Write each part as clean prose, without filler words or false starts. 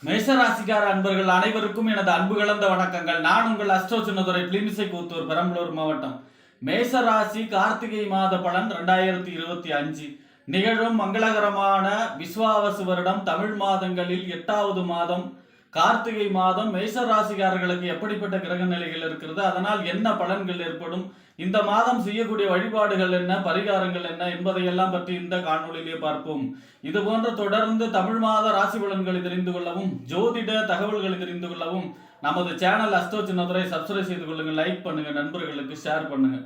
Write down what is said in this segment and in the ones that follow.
மேஷராசிக்கார அன்பர்கள் அனைவருக்கும் எனது அன்பு கலந்த வணக்கங்கள். நான் உங்கள் அஸ்ட்ரோ சின்னதுரை பிளிமிசை கூத்தூர் பெரம்பலூர் மாவட்டம். மேஷராசி கார்த்திகை மாத பலன் 2025 நிகழும் மங்களகரமான விஸ்வாவசு வருடம் தமிழ் மாதங்களில் 8வது மாதம் கார்த்திகை மாதம் மேஷராசிக்காரர்களுக்கு எப்படிப்பட்ட கிரக நிலைகள் இருக்கிறது, அதனால் என்ன பலன்கள் ஏற்படும், இந்த மாதம் செய்யக்கூடிய வழிபாடுகள் என்ன, பரிகாரங்கள் என்ன என்பதையெல்லாம் பற்றி இந்த காணொலியிலே பார்ப்போம். இது போன்ற தொடர்ந்து தமிழ் மாத ராசி பலன்களை தெரிந்து கொள்ளவும் ஜோதிட தகவல்களை தெரிந்து கொள்ளவும் நமது சேனல் அஸ்ட்ரோ சின்னதுரை சப்ஸ்கிரைப் செய்து கொள்ளுங்க, லைக் பண்ணுங்க, நண்பர்களுக்கு ஷேர் பண்ணுங்க.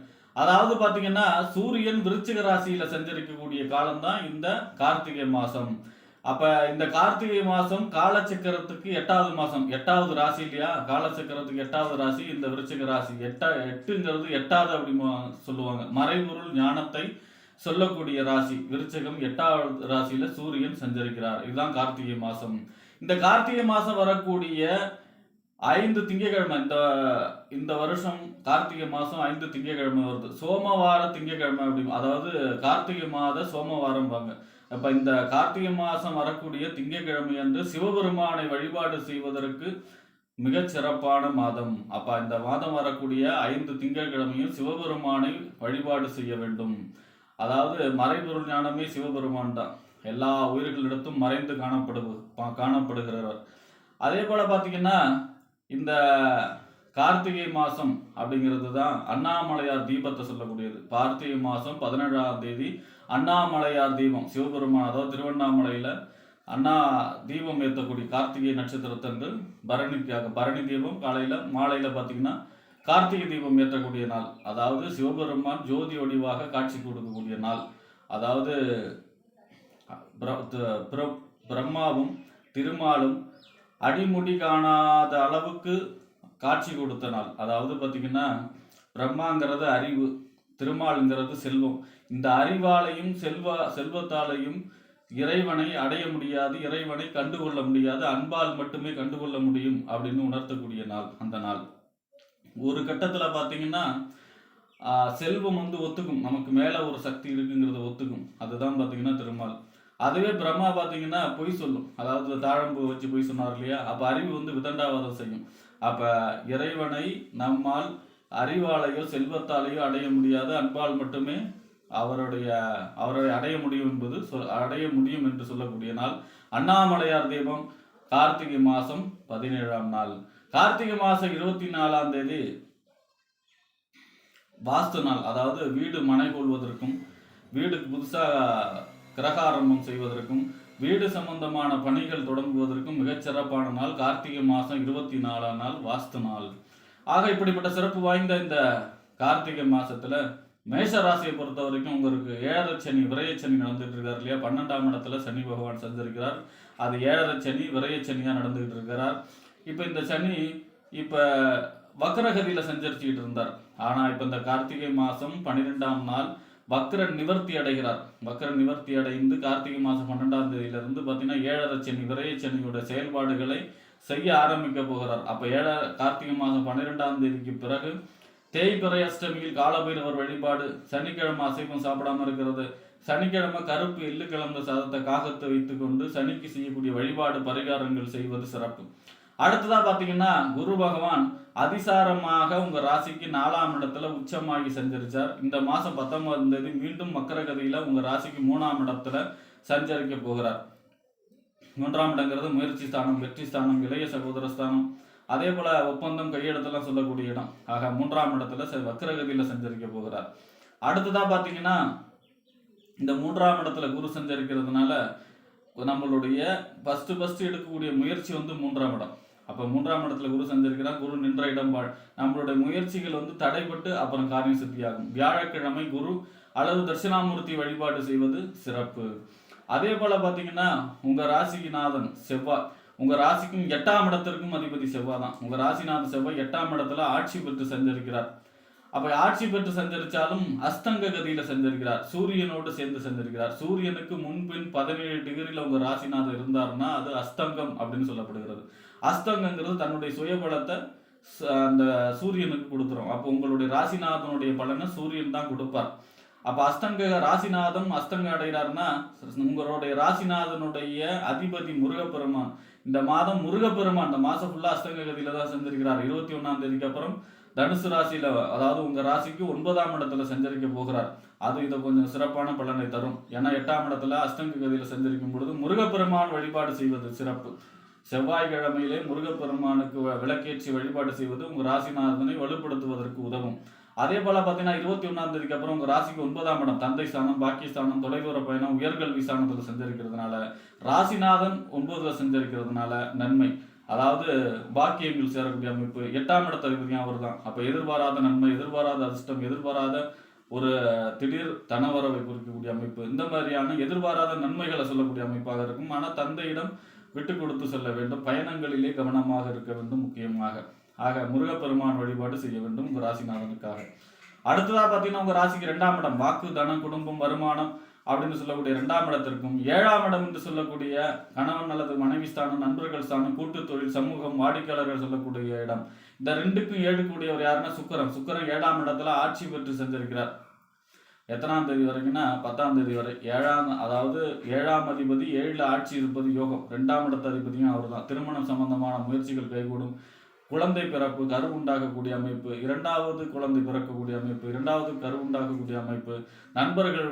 அதாவது பாத்தீங்கன்னா சூரியன் விருச்சிக ராசியில சஞ்சரிக்கக்கூடிய காலம்தான் இந்த கார்த்திகை மாசம். அப்ப இந்த கார்த்திகை மாசம் காலச்சக்கரத்துக்கு 8வது மாசம், 8வது ராசி இல்லையா, காலச்சக்கரத்துக்கு 8வது ராசி இந்த விருச்சிக ராசி. எட்டுங்கிறது 8வது அப்படி சொல்லுவாங்க. மறைபொருள் ஞானத்தை சொல்லக்கூடிய ராசி விருச்சிகம். 8வது ராசியில சூரியன் சஞ்சரிக்கிறார். இதுதான் கார்த்திகை மாசம். இந்த கார்த்திகை மாசம் வரக்கூடிய 5 திங்கக்கிழமை, இந்த வருஷம் கார்த்திகை மாசம் 5 திங்கக்கிழமை வருது. சோமவார திங்கக்கிழமை அப்படி, அதாவது கார்த்திகை மாத சோமவாரம் பாங்க. அப்ப இந்த கார்த்திகை மாசம் வரக்கூடிய திங்கக்கிழமை அன்று சிவபெருமானை வழிபாடு செய்வதற்கு மிக சிறப்பான மாதம். அப்ப இந்த மாதம் வரக்கூடிய 5 திங்கட்கிழமையும் சிவபெருமானை வழிபாடு செய்ய வேண்டும். அதாவது மறைபொருள் ஞானமே சிவபெருமான் தான். எல்லா உயிர்களிடத்தும் மறைந்து காணப்படுகிறவர். அதே போல பாத்தீங்கன்னா இந்த கார்த்திகை மாசம் அப்படிங்கிறது தான் அண்ணாமலையார் தீபத்தை சொல்லக்கூடியது. கார்த்திகை மாசம் 17ஆம் தேதி அண்ணாமலையார் தீபம் சிவபெருமான், அதாவது திருவண்ணாமலையில அண்ணா தீபம் ஏற்றக்கூடிய கார்த்திகை நட்சத்திரத்தன்று பரணி தீபம் காலையில மாலையில பாத்தீங்கன்னா கார்த்திகை தீபம் ஏற்றக்கூடிய நாள். அதாவது சிவபெருமான் ஜோதி வடிவாக காட்சி கொடுக்கக்கூடிய நாள். அதாவது பிரம்மாவும் திருமாலும் அடிமுடி காணாத அளவுக்கு காட்சி கொடுத்த நாள். அதாவது பார்த்தீங்கன்னா பிரம்மாங்கிறது அறிவு, திருமாலுங்கிறது செல்வம். இந்த அறிவாலையும் செல்வத்தாலையும் இறைவனை அடைய முடியாது, இறைவனை கண்டுகொள்ள முடியாது, அன்பால் மட்டுமே கண்டுகொள்ள முடியும் அப்படின்னு உணர்த்தக்கூடிய நாள் அந்த நாள். ஒரு கட்டத்துல பாத்தீங்கன்னா செல்வம் ஒத்துக்கும், நமக்கு மேல ஒரு சக்தி இருக்குங்கிறத ஒத்துக்கும். அதுதான் பாத்தீங்கன்னா திருமால். அதுவே பிரம்மா பாத்தீங்கன்னா பொய் சொல்லும், அதாவது தாழம்பு வச்சு பொய் சொன்னார் இல்லையா, அப்ப அறிவு விதண்டாவாதம் செய்யும். அப்ப இறைவனை நம்மால் அறிவாலையோ செல்வத்தாலேயோ அடைய முடியாது, அன்பால் மட்டுமே அவரை அடைய முடியும் என்று சொல்லக்கூடிய நாள் அண்ணாமலையார் தீபம். கார்த்திகை மாசம் 17ஆம் நாள். கார்த்திகை மாசம் 24ஆம் தேதி வாஸ்து நாள். அதாவது வீடு மனை கொள்வதற்கும் வீடுக்கு புதுசா கிரகாரம்பம் செய்வதற்கும் வீடு சம்பந்தமான பணிகள் தொடங்குவதற்கும் மிகச்சிறப்பான நாள். கார்த்திகை மாசம் 24ஆம் நாள் வாஸ்து நாள். ஆக இப்படிப்பட்ட சிறப்பு வாய்ந்த இந்த கார்த்திகை மாசத்துல மேஷ ராசியை பொறுத்த வரைக்கும் உங்களுக்கு 7 சனி விரயச்சனி நடந்துட்டு இருக்காரு இல்லையா. 12ஆம் இடத்துல சனி பகவான் சஞ்சரிக்கிறார். அது 7 சனி விரயச்சனியா நடந்துகிட்டு இருக்கிறார். இப்ப இந்த சனி இப்ப வக்ரகதியில சஞ்சரிச்சுக்கிட்டு இருந்தார். ஆனா இப்ப இந்த கார்த்திகை மாசம் 12ஆம் நாள் வக்ர நிவர்த்தி அடைகிறார். வக்ர நிவர்த்தி அடைந்து கார்த்திகை மாசம் 12ஆம் தேதியிலிருந்து பார்த்தீங்கன்னா 7 சனி விரயச்சனியோட செயல்பாடுகளை செய்ய ஆரம்பிக்க போகிறார். அப்ப கார்த்திகை மாசம் 12ஆம் தேதிக்கு பிறகு தேய்பிறை அஷ்டமியில் காலபைரவர் வழிபாடு, சனிக்கிழமை அசைவம் சாப்பிடாம இருக்கிறது, சனிக்கிழமை கருப்பு எள்ளு கலந்த சாதத்தை காகத்தை வைத்துக் கொண்டு சனிக்கு செய்யக்கூடிய வழிபாடு பரிகாரங்கள் செய்வது சிறப்பு. அடுத்ததா பாத்தீங்கன்னா குரு பகவான் அதிசாரமாக உங்க ராசிக்கு 4ஆம் இடத்துல உச்சமாகி சஞ்சரிச்சார். இந்த மாசம் 19ஆம் தேதி மீண்டும் மக்கரகதியில உங்க ராசிக்கு 3ஆம் இடத்துல சஞ்சரிக்க போகிறார். 3ஆம் இடங்கிறது முயற்சி ஸ்தானம், வெற்றி ஸ்தானம், இளைய சகோதர ஸ்தானம், அதே போல ஒப்பந்தம் கையெழுத்தெல்லாம் சொல்லக்கூடிய இடம். ஆக 3ஆம் இடத்துல வக்ரகதியில சஞ்சரிக்க போகிறார். அடுத்ததா பாத்தீங்கன்னா இந்த 3ஆம் இடத்துல குரு சஞ்சரிக்கிறதுனால நம்மளுடைய ஃபர்ஸ்ட் எடுக்கக்கூடிய முயற்சி 3ஆம் இடம். அப்ப 3ஆம் இடத்துல குரு சஞ்சரிக்கிறார். குரு நின்ற இடம் நம்மளுடைய முயற்சிகள் தடைப்பட்டு அப்புறம் காரியம் சித்தியாகும். வியாழக்கிழமை குரு அல்லது தட்சிணாமூர்த்தி வழிபாடு செய்வது சிறப்பு. அதே போல பாத்தீங்கன்னா உங்க ராசிக்கு நாதன் செவ்வாய், உங்க ராசிக்கும் 8ஆம் இடத்திற்கும் அதிபதி செவ்வாய் தான். உங்க ராசிநாதன் செவ்வாய் 8ஆம் இடத்துல ஆட்சி பெற்று சஞ்சரிக்கிறார். அப்ப ஆட்சி பெற்று சஞ்சரிச்சாலும் அஸ்தங்க கதியில சஞ்சரிக்கிறார், சூரியனோடு சேர்ந்து சஞ்சரிக்கிறார். சூரியனுக்கு முன்பின் 17 டிகிரில உங்க ராசிநாதன் இருந்தாருன்னா அது அஸ்தங்கம் அப்படின்னு சொல்லப்படுகிறது. அஸ்தங்கங்கிறது தன்னுடைய சுயபலத்தை அந்த சூரியனுக்கு கொடுத்துரும். அப்போ உங்களுடைய ராசிநாதனுடைய பலனை சூரியன் தான் கொடுப்பார். அப்ப அஸ்தங்க ராசிநாதன் அஸ்தங்க அடைகிறாருன்னா உங்களுடைய ராசிநாதனுடைய அதிபதி முருகப்பெருமான் இந்த மாதம் முருகப்பெருமான் இந்த மாசம் ஃபுல்லா அஸ்தங்க கதியில தான் செஞ்சிருக்கிறார். 21ஆம் தேதிக்கு அப்புறம் தனுசு ராசியில, அதாவது உங்க ராசிக்கு 9ஆம் இடத்துல சஞ்சரிக்க போகிறார். அது இதை கொஞ்சம் சிறப்பான பலனை தரும். ஏன்னா 8ஆம் இடத்துல அஸ்தங்க கதியில சஞ்சரிக்கும் பொழுது முருகப்பெருமான் வழிபாடு செய்வது சிறப்பு. செவ்வாய்க்கிழமையிலே முருகப்பெருமானுக்கு விளக்கேற்றி வழிபாடு செய்வது உங்க ராசிநாதனை வலுப்படுத்துவதற்கு உதவும். அதே போல பார்த்தீங்கன்னா 21ஆம் தேதிக்கு அப்புறம் உங்க ராசிக்கு 9ஆம் இடம் தந்தை ஸ்தானம், பாக்கியஸ்தானம், தொலைதூர பயணம், உயர்கல்வி ஸ்தானத்தில் சஞ்சரிக்கிறதுனால, ராசிநாதன் 9ல சஞ்சரிக்கிறதுனால நன்மை. அதாவது பாக்கியங்கள் சேரக்கூடிய அமைப்பு. 8ஆம் இடத்த அதிபதியும் அவர் தான். அப்ப எதிர்பாராத நன்மை, எதிர்பாராத அதிர்ஷ்டம், எதிர்பாராத ஒரு திடீர் தனவரவை குறிக்கக்கூடிய அமைப்பு, இந்த மாதிரியான எதிர்பாராத நன்மைகளை சொல்லக்கூடிய அமைப்பாக இருக்கும். ஆனால் தந்தையிடம் விட்டு கொடுத்து செல்ல வேண்டும். பயணங்களிலே கவனமாக இருக்க வேண்டும் முக்கியமாக. ஆக முருகப்பெருமான் வழிபாடு செய்ய வேண்டும் உங்க ராசிநாதனுக்காக. அடுத்ததா பார்த்தீங்கன்னா உங்க ராசிக்கு 2ஆம் இடம் வாக்கு, தனம், குடும்பம், வருமானம் அப்படின்னு சொல்லக்கூடிய 2ஆம் இடத்திற்கும் 7ஆம் இடம் என்று சொல்லக்கூடிய கணவன் அல்லது மனைவி ஸ்தானம், நண்பர்கள் ஸ்தானம், கூட்டு தொழில், சமூகம், வாடிக்கையாளர்கள் சொல்லக்கூடிய இடம். இந்த 2க்கும் 7 கூடியவர் யாருன்னா சுக்கிரன். சுக்கிரன் 7ஆம் இடத்துல ஆட்சி பெற்று செஞ்சிருக்கிறார். எத்தனாம் தேதி வரைக்கும்னா 10ஆம் தேதி வரை. அதாவது 7ஆம் அதிபதி 7ல ஆட்சி இருப்பது யோகம். 2ஆம் இடத்த அதிபதியும் அவர் தான். திருமணம் சம்பந்தமான முயற்சிகள் கைகூடும். குழந்தை பிறப்பு, கரு உண்டாகக்கூடிய அமைப்பு, 2வது குழந்தை பிறக்கக்கூடிய அமைப்பு, 2வது கரு உண்டாகக்கூடிய அமைப்பு, நண்பர்கள்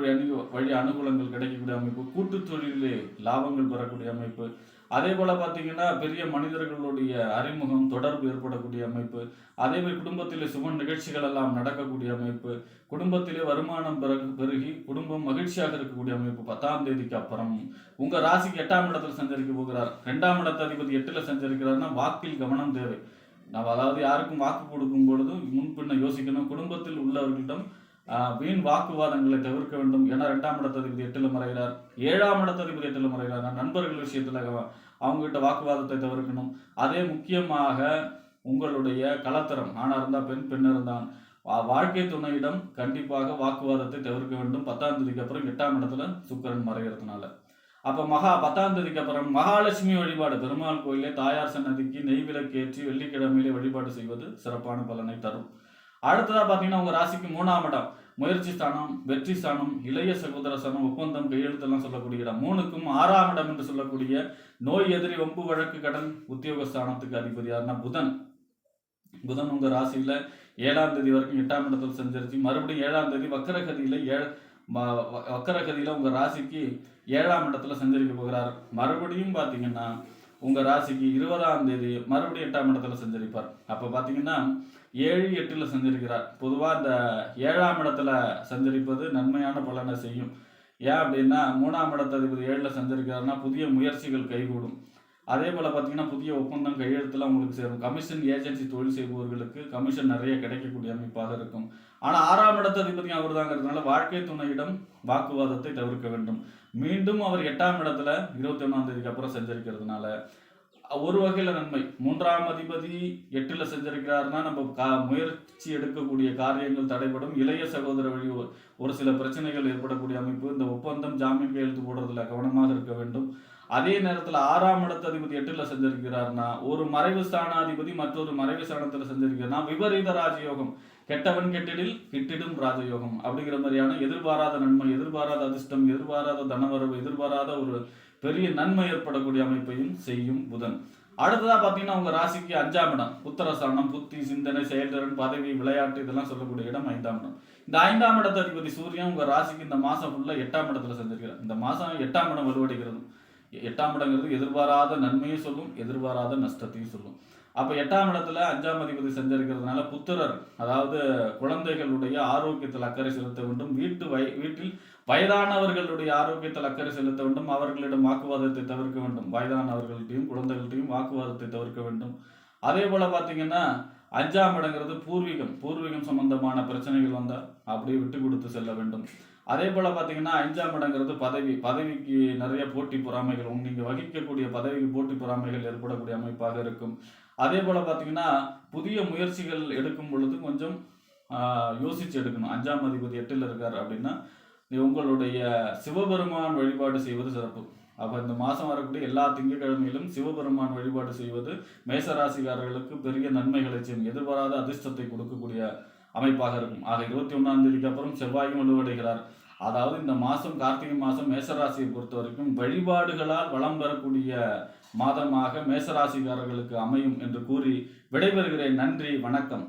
வழி அனுகூலங்கள் கிடைக்கக்கூடிய அமைப்பு, கூட்டு தொழிலே லாபங்கள் பெறக்கூடிய அமைப்பு, அதே போல பார்த்தீங்கன்னா பெரிய மனிதர்களுடைய அறிமுகம், தொடர்பு ஏற்படக்கூடிய அமைப்பு, அதே மாதிரி குடும்பத்திலே சும நிகழ்ச்சிகள் எல்லாம் நடக்கக்கூடிய அமைப்பு, குடும்பத்திலே வருமானம் பெருகி குடும்பம் மகிழ்ச்சியாக இருக்கக்கூடிய அமைப்பு. 10ஆம் தேதிக்கு அப்புறம் உங்க ராசிக்கு 8ஆம் இடத்துல சஞ்சரிக்க போகிறார். 2ஆம் இடத்த அதிபதி 8ல சஞ்சரிக்கிறார்னா வாக்கில் கவனம் தேவை. நம்ம அதாவது யாருக்கும் வாக்கு கொடுக்கும் பொழுது முன்பின்ன யோசிக்கணும். குடும்பத்தில் உள்ளவர்களிடம் வீண் வாக்குவாதங்களை தவிர்க்க வேண்டும். ஏன்னா 2ஆம் இடத்ததிபதி 8ல மறைகிறார், 7ஆம் இடத்ததிபதி 8ல மறைகிறார். நண்பர்கள் விஷயத்துல அவங்ககிட்ட வாக்குவாதத்தை தவிர்க்கணும். அதே முக்கியமாக உங்களுடைய கலத்தரம், ஆணா இருந்தா பெண், பெண்ணா இருந்தான், வாழ்க்கை துணையிடம் கண்டிப்பாக வாக்குவாதத்தை தவிர்க்க வேண்டும். 10ஆம் தேதிக்கு அப்புறம் 8ஆம் இடத்துல சுக்கிரன் மறைகிறதுனால. அப்ப 10ஆம் தேதிக்கு அப்புறம் மகாலட்சுமி வழிபாடு, பெருமாள் கோயிலே தாயார் சன்னதிக்கு நெய் விளக்கேற்றி வெள்ளிக்கிழமையிலே வழிபாடு செய்வது சிறப்பான பலனை தரும். அடுத்ததா பார்த்தீங்கன்னா உங்க ராசிக்கு 3ஆம் இடம் முயற்சி ஸ்தானம், வெற்றி ஸ்தானம், இளைய சகோதர ஸ்தானம், ஒப்பந்தம், கையெழுத்தெல்லாம் சொல்லக்கூடிய இடம். 3க்கும் 6ஆம் இடம் என்று சொல்லக்கூடிய நோய், எதிரி, வம்பு, வழக்கு, கடன், உத்தியோக ஸ்தானத்துக்கு அதிபதி யாருன்னா புதன். புதன் உங்க ராசியில 7ஆம் தேதி வரைக்கும் 8ஆம் இடத்துல சஞ்சரிச்சு மறுபடியும் 7ஆம் தேதி வக்கரகதியில உங்க ராசிக்கு 7ஆம் இடத்துல சஞ்சரிக்க போகிறார். மறுபடியும் பார்த்தீங்கன்னா உங்க ராசிக்கு 20ஆம் தேதி மறுபடியும் 8ஆம் இடத்துல சஞ்சரிப்பார். அப்ப பாத்தீங்கன்னா 7, 8ல சஞ்சரிக்கிறார். பொதுவா இந்த 7ஆம் இடத்துல சஞ்சரிப்பது நன்மையான பலனை செய்யும். ஏன் அப்படின்னா 3ஆம் இடத்த அதிபதி 7ல சஞ்சரிக்கிறார்னா புதிய முயற்சிகள் கைகூடும். அதே போல பார்த்தீங்கன்னா புதிய ஒப்பந்தம் கையெழுத்துலாம் உங்களுக்கு சேரும். கமிஷன் ஏஜென்சி தொழில் செய்பவர்களுக்கு கமிஷன் நிறைய கிடைக்கக்கூடிய அமைப்பாக இருக்கும். ஆனால் 6ஆம் இடத்த அதிபதியும் அவர் தாங்கிறதுனால வாழ்க்கை துணையிடம் வாக்குவாதத்தை தவிர்க்க வேண்டும். மீண்டும் அவர் 8ஆம் இடத்துல 21ஆம் தேதிக்கு அப்புறம் சஞ்சரிக்கிறதுனால ஒரு வகையில நன்மை. 3ஆம் அதிபதி 8ல சஞ்சரிக்கிறாருன்னா நம்ம முயற்சி எடுக்கக்கூடிய காரியங்கள் தடைபடும். இளைய சகோதர வழி ஒரு சில பிரச்சனைகள் ஏற்படக்கூடிய அமைப்பு. இந்த ஒப்பந்தம், ஜாமீன் கையெழுத்து போடுறதுல கவனமாக இருக்க வேண்டும். அதே நேரத்தில் 6ஆம் இடத்த அதிபதி 8ல சஞ்சரிக்கிறார்னா ஒரு மறைவு ஸ்தானாதிபதி மற்றொரு மறைவு ஸ்தானத்தில் சஞ்சரிக்கிறார்னா விபரீத ராஜயோகம். கெட்டவன் கெட்டிடில் கிட்டிடும் ராஜயோகம் அப்படிங்கிற மாதிரியான எதிர்பாராத நன்மை, எதிர்பாராத அதிர்ஷ்டம், எதிர்பாராத தனவரவு, எதிர்பாராத ஒரு பெரிய நன்மை ஏற்படக்கூடிய அமைப்பையும் செய்யும் புதன். அடுத்ததா பார்த்தீங்கன்னா உங்க ராசிக்கு 5ஆம் இடம் புத்திரஸ்தானம், புத்தி, சிந்தனை, செயல்திறன், பதவி, விளையாட்டு இதெல்லாம் சொல்லக்கூடிய இடம் 5ஆம் இடம். இந்த 5ஆம் இடத்த அதிபதி சூரியன் உங்க ராசிக்கு இந்த மாசம் ஃபுல்லா 8ஆம் இடத்துல சஞ்சரிக்கிறார். இந்த மாசம் 8ஆம் இடம் வலுவடைகிறது. 8ஆம் இடங்கிறது எதிர்பாராத நன்மையும் சொல்லும், எதிர்பாராத நஷ்டத்தையும் சொல்லும். அப்ப 8ஆம் இடத்துல 5ஆம் அதிபதி சஞ்சரிக்கிறதுனால புத்திரர், அதாவது குழந்தைகளுடைய ஆரோக்கியத்தில் அக்கறை செலுத்த வேண்டும். வீட்டில் வயதானவர்களுடைய ஆரோக்கியத்தில் அக்கறை செலுத்த வேண்டும். அவர்களிடம் வாக்குவாதத்தை தவிர்க்க வேண்டும். வயதானவர்கள்ட்டையும் குழந்தைகள்ட்டையும் வாக்குவாதத்தை தவிர்க்க வேண்டும். அதே போல பாத்தீங்கன்னா 5ஆம் இடங்கிறது பூர்வீகம் சம்பந்தமான பிரச்சனைகள் வந்தால் அப்படியே விட்டு கொடுத்து செல்ல வேண்டும். அதே போல பாத்தீங்கன்னா 5ஆம் இடங்கிறது பதவிக்கு நிறைய போட்டி பொறாமைகள், நீங்க வகிக்கக்கூடிய பதவிக்கு போட்டி பொறாமைகள் ஏற்படக்கூடிய அமைப்பாக இருக்கும். அதே போல பாத்தீங்கன்னா புதிய முயற்சிகள் எடுக்கும் பொழுது கொஞ்சம் யோசிச்சு எடுக்கணும். 5ஆம் அதிபதி 8ல இருக்கார் அப்படின்னா உங்களுடைய சிவபெருமான் வழிபாடு செய்வது சிறப்பு. அப்ப இந்த மாசம் வரக்கூடிய எல்லா திங்கட்கிழமையிலும் சிவபெருமான் வழிபாடு செய்வது மேசராசிக்காரர்களுக்கு பெரிய நன்மைகளை செய்யும், எதிர்பாராத அதிர்ஷ்டத்தை கொடுக்கக்கூடிய அமைப்பாக இருக்கும். ஆக 21ஆம் தேதிக்கு அப்புறம் செவ்வாயும் வலுவடைகிறார். அதாவது இந்த மாதம் கார்த்திகை மாதம் மேசராசியை பொறுத்த வரைக்கும் வழிபாடுகளால் வளம் பெறக்கூடிய மாதமாக மேசராசிக்காரர்களுக்கு அமையும் என்று கூறி விடைபெறுகிறேன். நன்றி, வணக்கம்.